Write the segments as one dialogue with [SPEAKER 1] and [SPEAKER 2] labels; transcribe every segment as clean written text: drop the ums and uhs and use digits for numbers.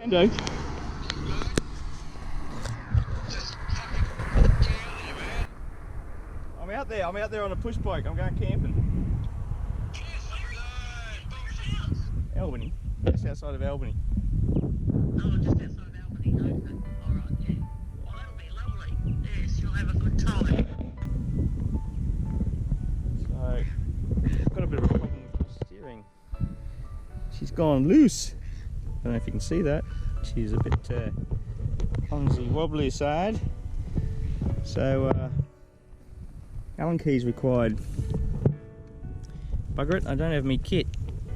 [SPEAKER 1] Endo. I'm out there on a push bike. I'm going camping. Albany. Just outside of Albany.
[SPEAKER 2] Oh, just outside of Albany. Okay. Alright, yeah. Well, that'll be lovely. Yes, you'll have a good time.
[SPEAKER 1] So, I've got a bit of a problem with the steering. She's gone loose. I don't know if you can see that. She's a bit on the wobbly side. So, Allen keys required. Bugger it, I don't have my kit.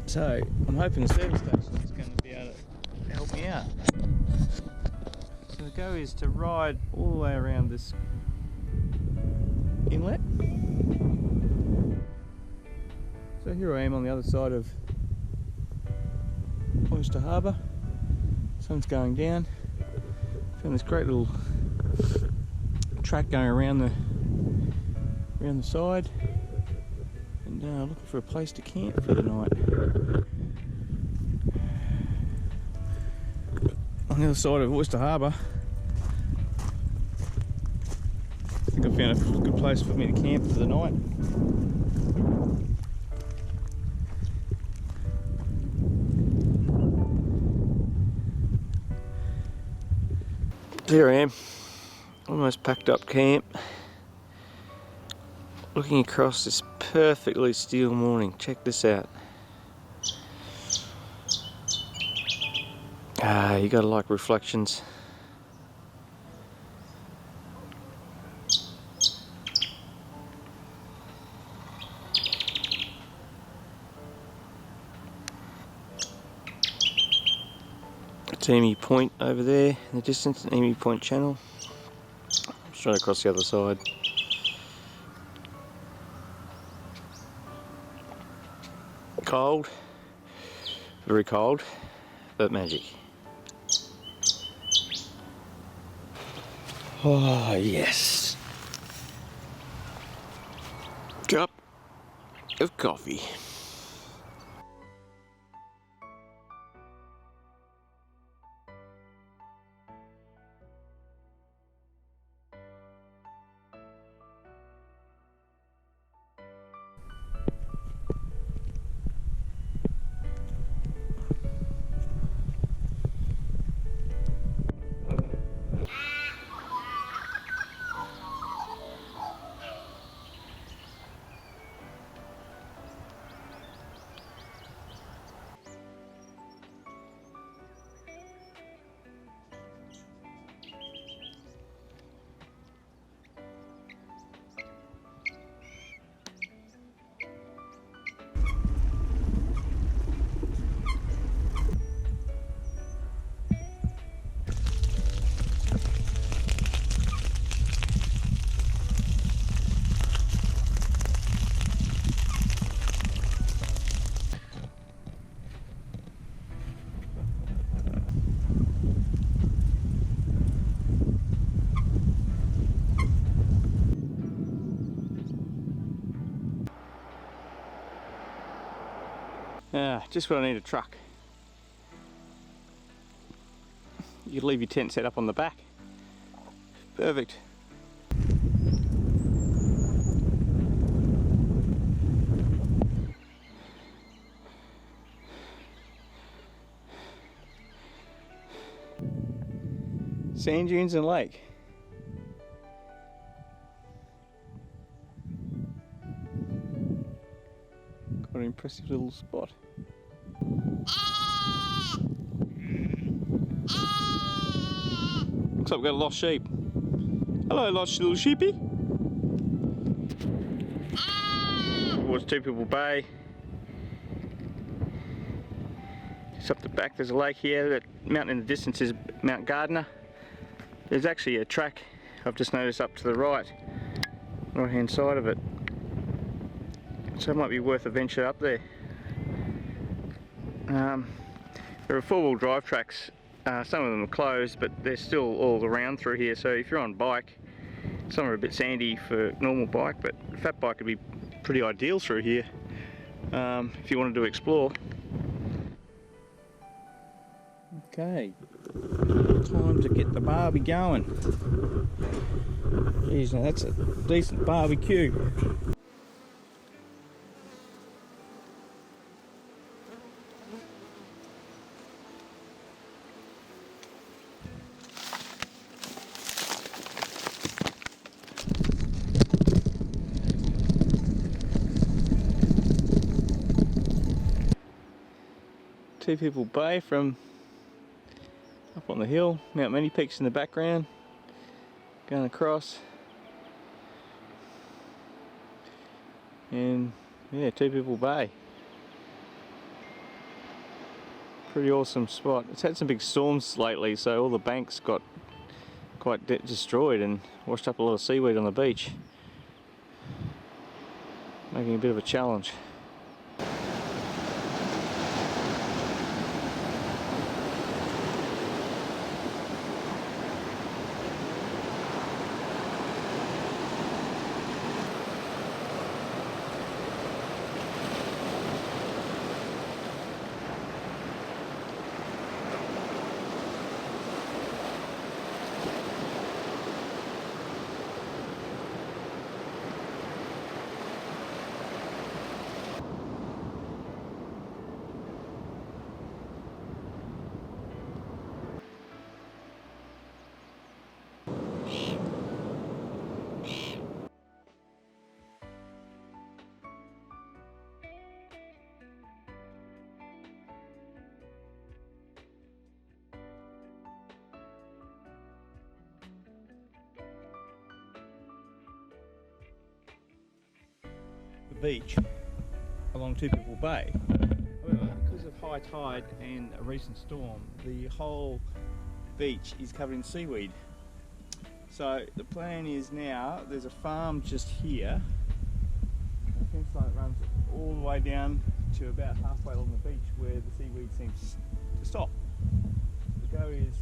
[SPEAKER 1] So, I'm hoping the service station is going to be able to help me out. So the go is to ride all the way around this inlet. So here I am on the other side of Oyster Harbour. Sun's going down. Found this great little track going around the side, and looking for a place to camp for the night. On the other side of Oyster Harbour, I think I found a good place for me to camp for the night. There I am, almost packed up camp, looking across this perfectly still morning. Check this out. You gotta like reflections. It's Emu Point over there in the distance, an Emu Point channel. Straight across the other side. Cold, very cold, but magic. Oh yes. Cup of coffee. Just what I need a truck. You can leave your tent set up on the back. Perfect. Sand dunes and lake. Got an impressive little spot. Looks like we've got a lost sheep. Hello, lost little sheepy. Towards Two People Bay. Just up the back there's a lake here. That mountain in the distance is Mount Gardner. There's actually a track I've just noticed up to the right hand side of it. So it might be worth a venture up there. There are four-wheel drive tracks. Some of them are closed, but they're still all around through here. So if you're on bike, some are a bit sandy for normal bike, but fat bike would be pretty ideal through here if you wanted to explore. Okay, Time to get the barbie going. Jeez, now that's a decent barbecue. Two People Bay from up on the hill, Mount Many Peaks in the background, going across, and yeah, Two People Bay. Pretty awesome spot. It's had some big storms lately, so all the banks got quite destroyed and washed up a lot of seaweed on the beach, making a bit of a challenge. Beach along Two People Bay. However, because of high tide and a recent storm, the whole beach is covered in seaweed. So the plan is now, there's a farm just here. The fence line runs all the way down to about halfway along the beach where the seaweed seems to stop. The go is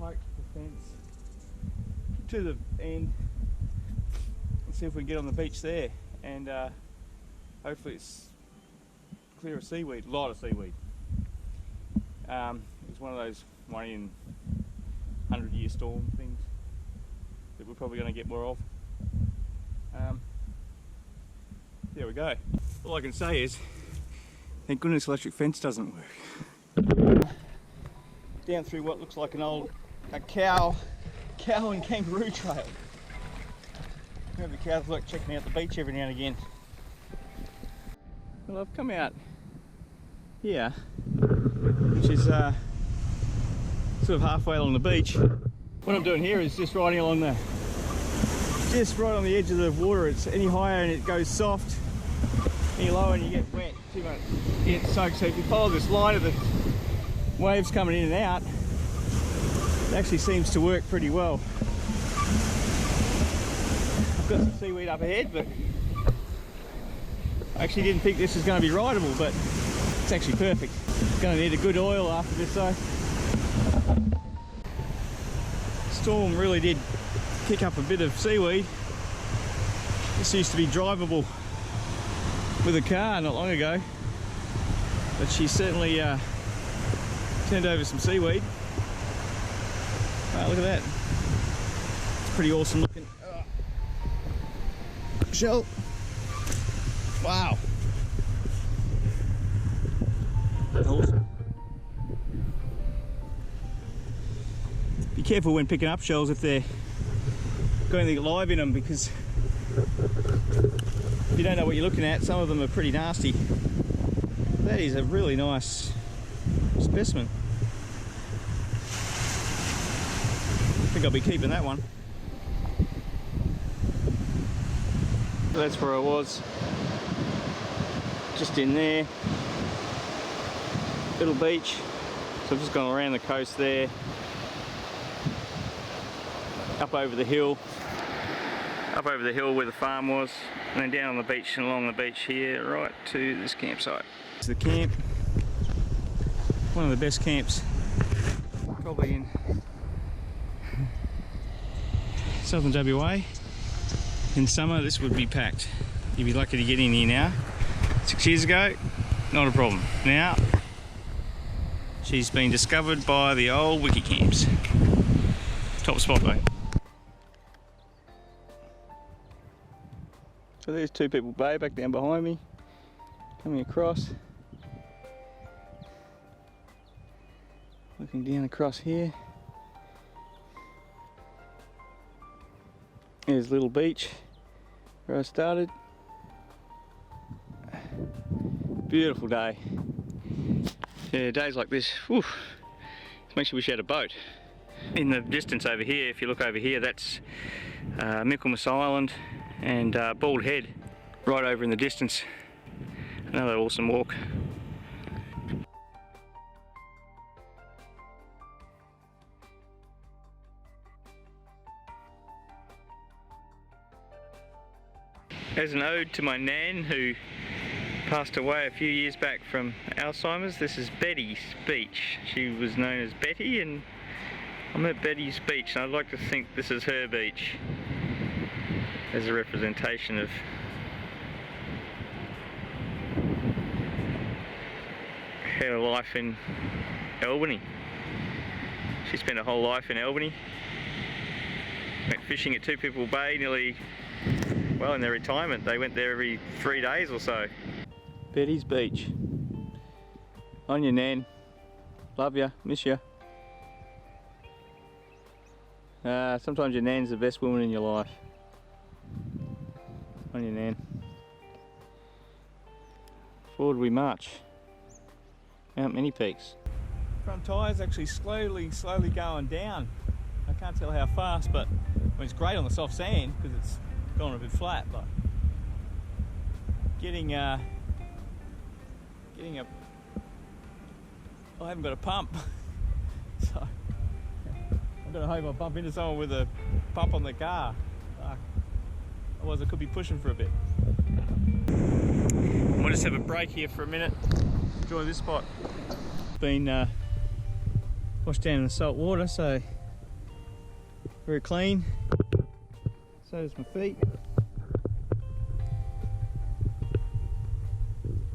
[SPEAKER 1] hike the fence to the end and see if we can get on the beach there. And hopefully it's clear of seaweed, a lot of seaweed. It's one of those 1 in 100-year storm things that we're probably going to get more of. There we go. All I can say is, thank goodness electric fence doesn't work. Down through what looks like an old cow and kangaroo trail. The cows like checking out the beach every now and again. Well, I've come out here, which is sort of halfway along the beach. What I'm doing here is just riding along just right on the edge of the water. It's any higher and it goes soft, any lower and you get wet too much. You get soaked. So if you follow this line of the waves coming in and out, it actually seems to work pretty well. Got some seaweed up ahead, but I actually didn't think this was going to be rideable, but it's actually perfect. Going to need a good oil after this though. Storm really did kick up a bit of seaweed. This used to be drivable with a car not long ago, but she certainly turned over some seaweed. Wow, look at that. It's pretty awesome looking. Shell. Wow. Awesome. Be careful when picking up shells if they're got anything live in them, because if you don't know what you're looking at, some of them are pretty nasty. That is a really nice specimen. I think I'll be keeping that one. So that's where I was, just in there, little beach. So I've just gone around the coast there, up over the hill where the farm was, and then down on the beach and along the beach here, right to this campsite. It's the camp, one of the best camps probably in southern WA. In summer this would be packed. You'd be lucky to get in here now. 6 years ago, not a problem. Now, She's been discovered by the old wiki camps. Top spot though. So there's Two People Bay back down behind me, coming across. Looking down across here. There's Little Beach, where I started. Beautiful day. Yeah, days like this, whew, it makes you wish you had a boat. In the distance over here, if you look over here, that's Michaelmas Island and Bald Head right over in the distance. Another awesome walk. As an ode to my nan who passed away a few years back from Alzheimer's, this is Betty's Beach. She was known as Betty, and I'm at Betty's Beach, and I'd like to think this is her beach as a representation of her life in Albany. She spent her whole life in Albany. Went fishing at Two People Bay nearly, well, in their retirement. They went there every 3 days or so. Betty's Beach. Onya, Nan. Love ya, miss ya. Sometimes your nan's the best woman in your life. Onya, Nan. Forward we march. Mount Many Peaks. Front tyre's actually slowly going down. I can't tell how fast, but it's great on the soft sand because it's gone a bit flat. But getting a, I haven't got a pump, so I'm gonna hope I bump into someone with a pump on their car. Otherwise, I could be pushing for a bit. We'll just have a break here for a minute. Enjoy this spot. Been washed down in the salt water, so very clean. So is my feet.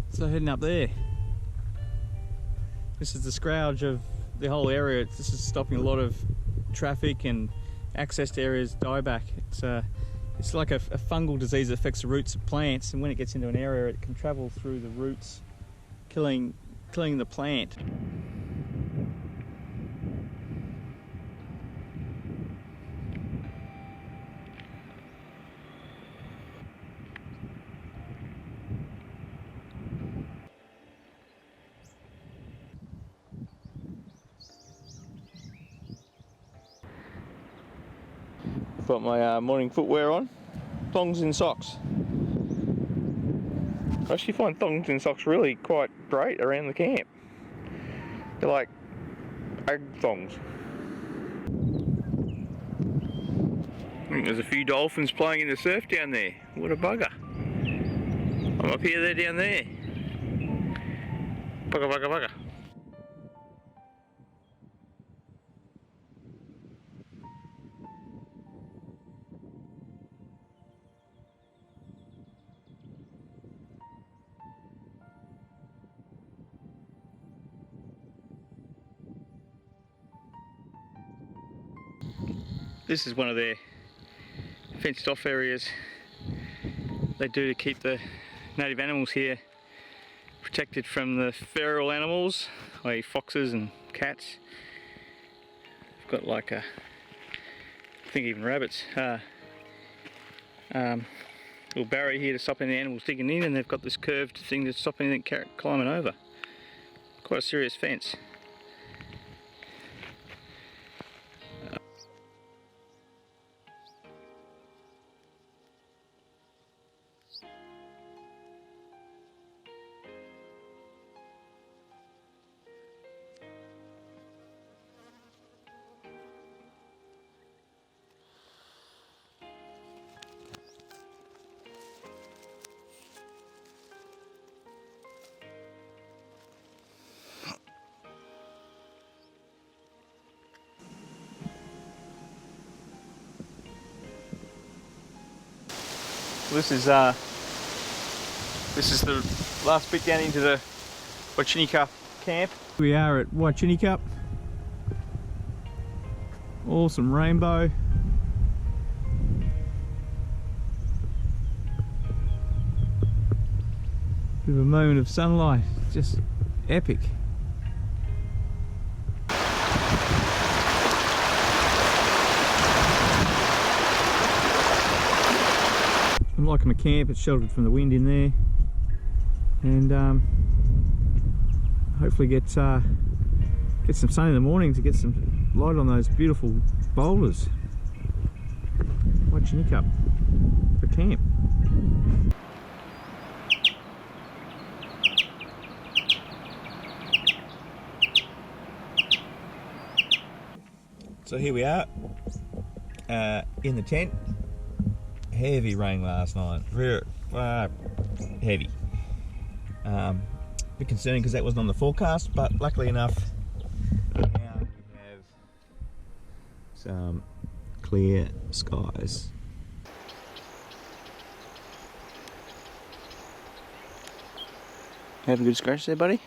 [SPEAKER 1] So heading up there. This is the scourge of the whole area. This is stopping a lot of traffic and access to areas dieback. It's like a fungal disease that affects the roots of plants, and when it gets into an area it can travel through the roots, killing the plant. Got my morning footwear on, thongs and socks. I actually find thongs and socks really quite great around the camp. They're like egg thongs. I think there's a few dolphins playing in the surf down there. What a bugger. I'm up here, they're down there. Bugger, bugger, bugger. This is one of their fenced off areas they do to keep the native animals here protected from the feral animals, i.e. foxes and cats. They've got like I think even rabbits. Little barrier here to stop any animals digging in, and they've got this curved thing to stop anything climbing over. Quite a serious fence. This is the last bit down into the Wachinika camp. We are at Onya. Awesome rainbow. Bit of a moment of sunlight, just epic. I'm liking my camp, it's sheltered from the wind in there, and hopefully get some sun in the morning to get some light on those beautiful boulders. Onya for camp. So here we are in the tent. Heavy rain last night, very heavy. A bit concerning because that wasn't on the forecast, but luckily enough now we have some clear skies. Have a good scratch there, buddy?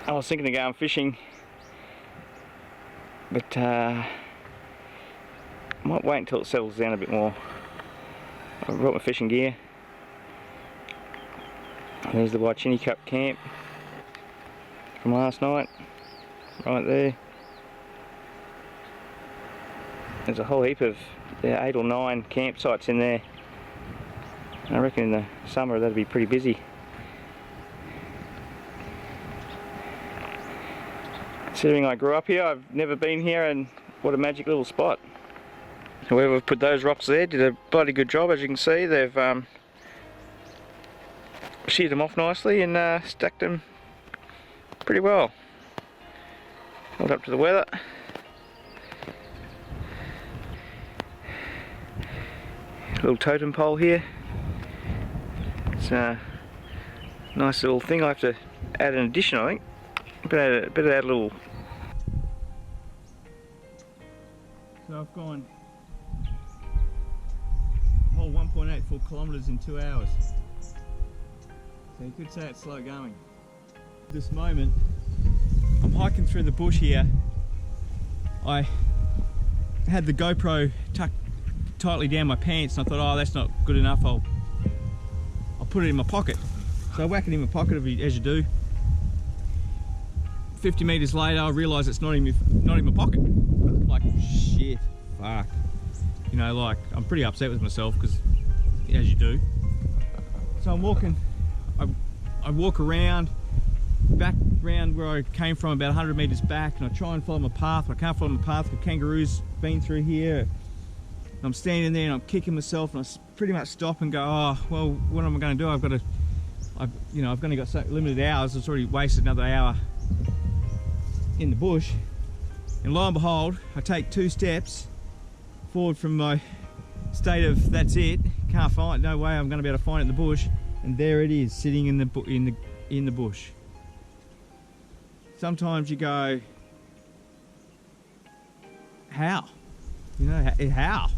[SPEAKER 1] I was thinking of going fishing, but I might wait until it settles down a bit more. I brought my fishing gear. There's the Onya camp from last night, right there. There's a whole heap of 8 or 9 campsites in there. I reckon in the summer that'd be pretty busy. Considering I grew up here, I've never been here, and what a magic little spot. Whoever put those rocks there did a bloody good job. As you can see, they've sheared them off nicely and stacked them pretty well. Held up to the weather. Little totem pole here. It's a nice little thing. I have to add an addition, I think. Better add a little. So I've gone a whole 1.84 kilometres in 2 hours. So you could say it's slow going. At this moment, I'm hiking through the bush here. I had the GoPro tucked tightly down my pants, and I thought, oh, that's not good enough. I'll put it in my pocket. So I whack it in my pocket as you do. 50 metres later, I realise it's not in my pocket. Like, shit, fuck. You know, like, I'm pretty upset with myself, because, as you do. So I'm walking, I walk around, back round where I came from, about 100 metres back, and I try and follow my path, but I can't follow my path because kangaroos been through here. And I'm standing there and I'm kicking myself, and I pretty much stop and go, oh, well, what am I going to do? I've only got so limited hours. It's already wasted another hour in the bush, and lo and behold, I take 2 steps forward from my state of that's it, can't find, no way I'm going to be able to find it in the bush, and there it is, sitting in the bush. Sometimes you go, how? You know, how?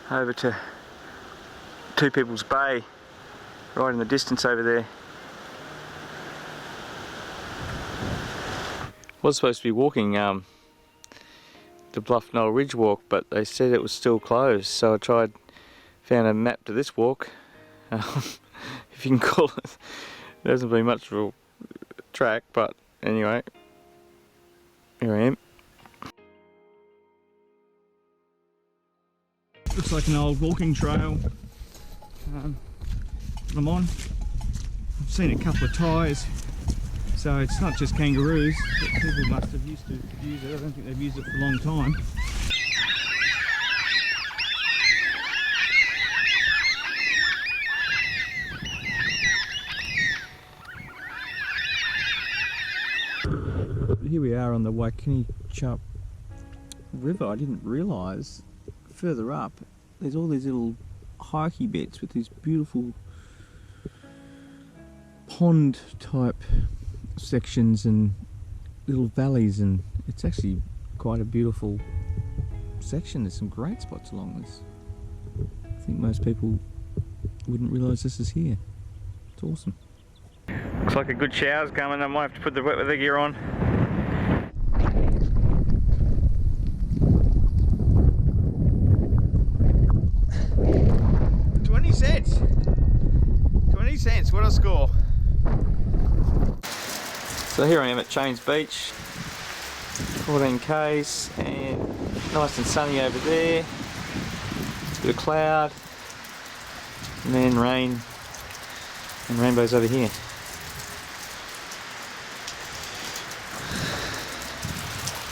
[SPEAKER 1] Over to Two People's Bay, right in the distance over there. Was supposed to be walking the Bluff Knoll Ridge walk, but they said it was still closed, so I found a map to this walk, if you can call it. There hasn't been much of a track, but anyway, here I am. Looks like an old walking trail I'm on. I've seen a couple of tyres. So it's not just kangaroos, but people must have used to use it. I don't think they've used it for a long time. Here we are on the Onya River. I didn't realise further up there's all these little hikey bits with these beautiful pond type sections and little valleys, and it's actually quite a beautiful section. There's some great spots along this. I think most people wouldn't realise this is here. It's awesome. Looks like a good shower's coming. I might have to put the wet weather gear on. $0.20. 20 cents, what a score. So here I am at Cheynes Beach, 14 k's, and nice and sunny over there. A bit of cloud, and then rain and rainbows over here.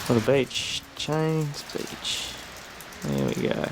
[SPEAKER 1] What a beach, Cheynes Beach. There we go.